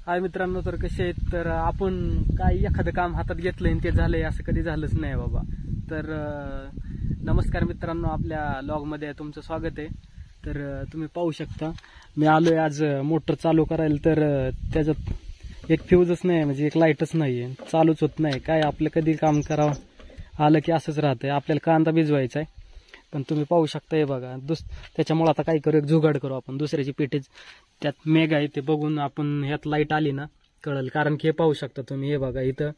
हाय मित्रांनो, तर कसे आहेत? तर आपण काय एखादं काम हातात घेतलंय आणि ते झालंय असं कधी झालंच नाही बाबा. तर नमस्कार मित्रांनो, आपल्या लॉगमध्ये तुमचं स्वागत आहे. तर तुम्ही पाहू शकता मी आलोय आज मोटर चालू करायला. तर त्याच्यात एक फ्यूजच नाही, म्हणजे एक लाईटच नाहीये, चालूच होत नाही. काय आपलं कधी काम करावं आलं की असंच राहतंय. आपल्याला कांदा भिजवायचा आहे, पण तुम्ही पाहू शकता हे बघा. त्याच्यामुळे आता काय करू, एक जुगाड करू आपण. दुसऱ्याची पेटीच त्यात मेग आहे ते बघून आपण ह्यात लाईट आली ना कळल. कारण की हे पाहू शकता तुम्ही, हे बघा इथं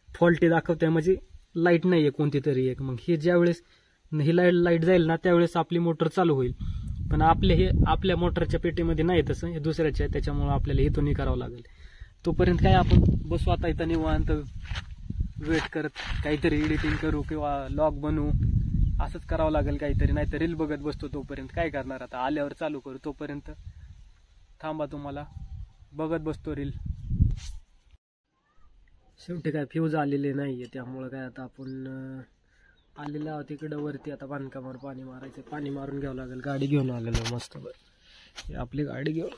फॉल्टी दाखवतंय, म्हणजे लाईट नाहीये कोणती तरी एक. मग हे ज्यावेळेस ही लाईट जाईल ना त्यावेळेस आपली मोटर चालू होईल. पण आपल्या मोटरच्या पेटीमध्ये नाही तसं, हे दुसऱ्याच्या आहे. त्याच्यामुळे आपल्याला इथूनही करावं लागेल. तोपर्यंत काय आपण बसू आता इथं निवांत वेट करत, काहीतरी एडिटिंग करू किंवा लॉग बनवू. असंच करावं लागेल काहीतरी, नाही तर रील बघत बसतो. तोपर्यंत काय करणार, आता आल्यावर चालू करू. तोपर्यंत थांबा, तुम्हाला बघत बसतो रील. शेवटी काय फ्यूज आलेले नाहीये, त्यामुळं काय आता आपण आलेलं आहोत तिकडं वरती. आता बांधकामावर पाणी मारायचं, पाणी मारून घ्यावं लागेल. गाडी घेऊन आलेलो मस्त बरं, आपली गाडी घेऊन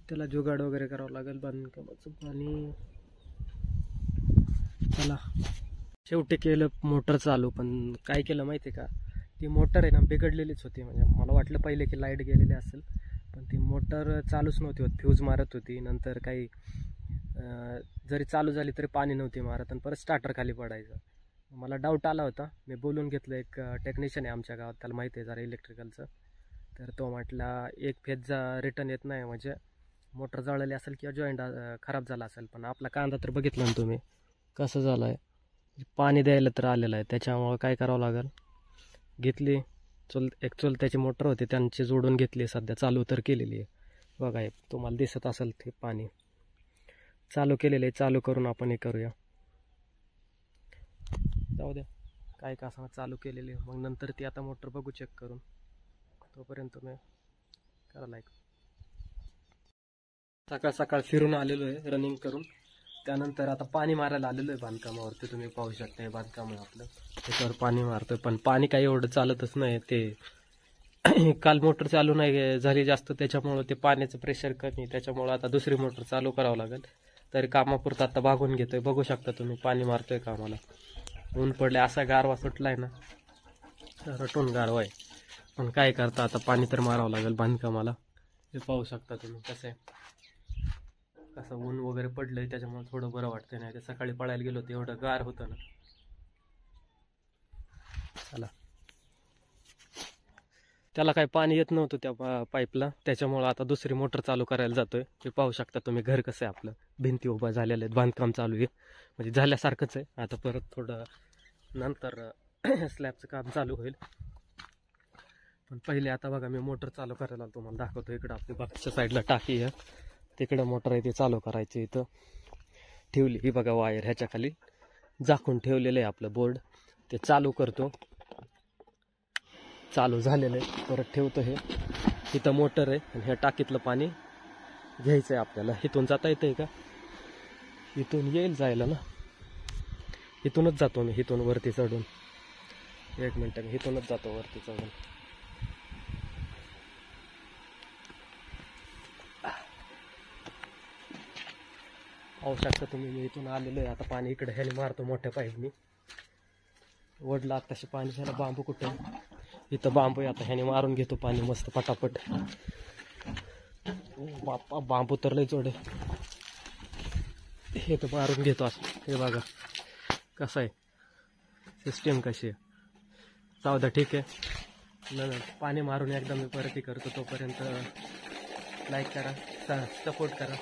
त्याला जुगाड वगैरे करावं लागेल बांधकामाचं. पाणी चला शेवटी केलं मोटर चालू. पण काय केलं माहिती आहे का, ती मोटर आहे ना बिघडलेलीच होती. म्हणजे मला वाटलं पहिले की लाईट गेलेली असेल, पण ती मोटर चालूच नव्हती होत, फ्यूज मारत होती. नंतर काही जरी चालू झाली तरी पाणी नव्हती मारत, आणि परत स्टार्टर खाली पडायचं. मला डाऊट आला होता. मी बोलून घेतलं, एक टेक्निशियन आहे आमच्या गावात, त्याला माहिती आहे जरा इलेक्ट्रिकलचं. तर तो म्हटला एक फेजचा रिटर्न येत नाही, म्हणजे मोटर जळलेली असेल किंवा जॉईंट खराब झाला असेल. पण आपला कांदा तर बघितला ना तुम्ही कसं झाला आहे, पाणी द्यायला तर आलेलं आहे. त्याच्यामुळं काय करावं लागेल, घेतली एक चुलत्याची मोटर होती, त्यांची जोडून घेतली. सध्या चालू तर केलेली आहे बघा, हे तुम्हाला दिसत असेल ते पाणी चालू केलेलं आहे. चालू करून आपण हे करूया, जाऊ द्या काय का असं चालू केलेली आहे. मग नंतर ती आता मोटर बघू चेक करून. तोपर्यंत मी करा लाईक. सकाळ सकाळ फिरून आलेलो आहे रनिंग करून. त्यानंतर आता पाणी मारायला आलेलो आहे बांधकामावरती. तुम्ही पाहू शकता हे बांधकाम आहे आपलं, त्याच्यावर पाणी मारतोय. पण पाणी काही एवढं चालतच नाही. ते काल मोटर चालू नाही झाली जास्त, त्याच्यामुळं ते पाण्याचं प्रेशर कमी. त्याच्यामुळं आता दुसरी मोटर चालू करावं लागेल. तरी कामापुरतं आता भागून घेतोय. बघू शकता तुम्ही पाणी मारतोय कामाला. ऊन पडले, असा गारवा सुटलाय ना, रटून गारवा आहे. पण काय करता, आता पाणी तर मारावं लागेल बांधकामाला. हे पाहू शकता तुम्ही कसं आहे, कसं ऊन वगैरे पडलंय, त्याच्यामुळे थोडं बरं वाटतंय. नाही ते सकाळी पळायला गेलो होतं, एवढं गार होतं ना. चला, त्याला काय पाणी येत नव्हतं त्या पाईपला, त्याच्यामुळं आता दुसरी मोटर चालू करायला जातोय. ते पाहू शकता तुम्ही घर कसं आहे आपलं, भिंती उभा झालेल्या आहेत, बांधकाम चालू आहे, म्हणजे झाल्यासारखंच आहे. आता परत थोडं नंतर स्लॅबचं काम चालू होईल. पण पहिले आता बघा मी मोटर चालू करायला तुम्हाला दाखवतो. इकडं आपली बाकीच्या साईडला टाकी आहे, तिकडं मोटर आहे, ते चालू करायची. इथं ठेवली ही बघा वायर, ह्याच्या खाली झाकून ठेवलेलं आहे आपलं बोर्ड. ते चालू करतो, चालू झालेलं आहे. परत ठेवतो. हे इथं मोटर आहे, आणि ह्या टाकीतलं पाणी घ्यायचं आहे आपल्याला. इथून जाता येतंय का, इथून येईल जायला ना, इथूनच जातो मी, इथून वरती चढून. एक मिनटं, मी इथूनच जातो वरती चढून. पाहू शकता तुम्ही, मी इथून आलेलो आहे. आता पाणी इकडे ह्याने मारतो मोठ्या पाईपनी. वडला आताशी पाणी. ह्याला बांबू कुठे, इथं बांबू आहे. आता ह्याने मारून घेतो पाणी मस्त पटापट. बाप्पा, बांबू तर लय जोड आहे. हे तर मारून घेतो असं. हे बघा कसं आहे सिस्टीम, कशी आहे. जाऊ द्या, ठीक आहे. नाही पाणी मारून एकदा मी परत करतो. तोपर्यंत लाईक करा, सपोर्ट करा.